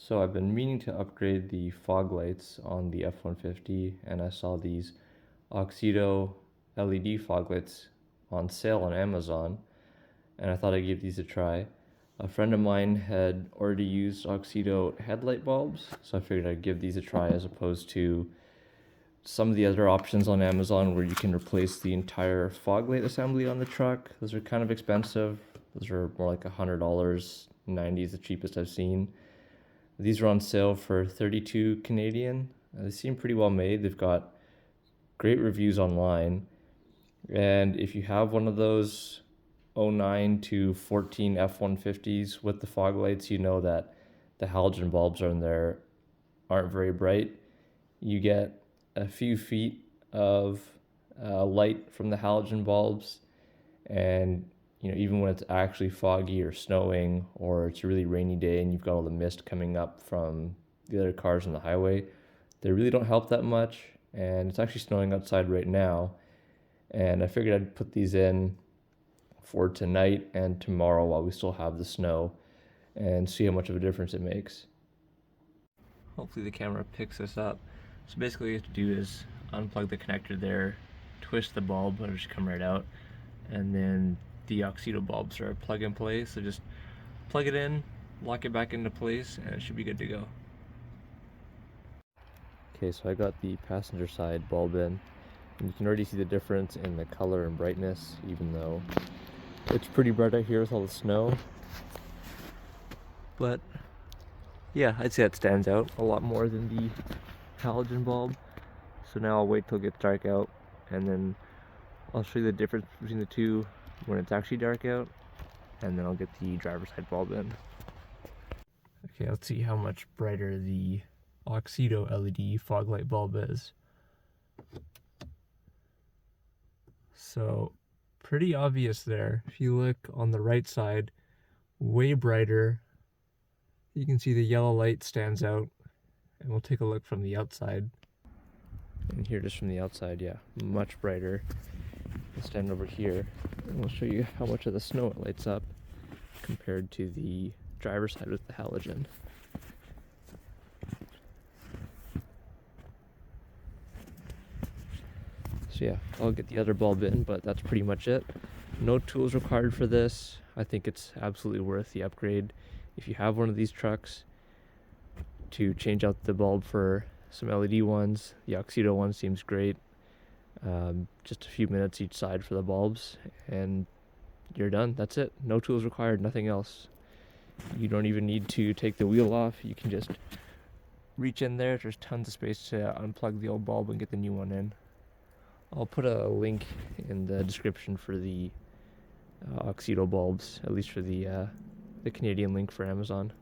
So I've been meaning to upgrade the fog lights on the F-150, and I saw these Auxito LED fog lights on sale on Amazon, and I thought I'd give these a try. A friend of mine had already used Auxito headlight bulbs, so I figured I'd give these a try as opposed to some of the other options on Amazon where you can replace the entire fog light assembly on the truck. Those are kind of expensive. Those are more like $100. 90 is the cheapest I've seen. These are on sale for 32 Canadian. They seem pretty well made. They've got great reviews online. And if you have one of those 09 to 14 F-150s with the fog lights, you know that the halogen bulbs on there aren't very bright. You get a few feet of light from the halogen bulbs, and even when it's actually foggy or snowing or it's a really rainy day and you've got all the mist coming up from the other cars on the highway, they really don't help that much. And it's actually snowing outside right now, and I figured I'd put these in for tonight and tomorrow while we still have the snow and see how much of a difference it makes. Hopefully the camera picks this up. So basically what you have to do is unplug the connector there, twist the bulb, it'll just come right out, and then the Auxito bulbs are plug and play, so just plug it in, lock it back into place, and it should be good to go. Okay, so I got the passenger side bulb in, and you can already see the difference in the color and brightness, even though it's pretty bright out here with all the snow. But yeah, I'd say that stands out a lot more than the halogen bulb. So now I'll wait till it gets dark out, and then I'll show you the difference between the two when it's actually dark out, and then I'll get the driver's side bulb in. Okay, let's see how much brighter the Auxito LED fog light bulb is. So pretty obvious there. If you look on the right side, way brighter. You can see the yellow light stands out, and we'll take a look from the outside. And here, just from the outside, yeah, much brighter. We'll stand over here, and we'll show you how much of the snow it lights up compared to the driver's side with the halogen. So yeah, I'll get the other bulb in, but that's pretty much it. No tools required for this. I think it's absolutely worth the upgrade if you have one of these trucks to change out the bulb for some LED ones. The Auxito one seems great. Just a few minutes each side for the bulbs, and you're done. That's it. No tools required, nothing else. You don't even need to take the wheel off. You can just reach in there. There's tons of space to unplug the old bulb and get the new one in. I'll put a link in the description for the Auxito bulbs, at least for the Canadian link for Amazon.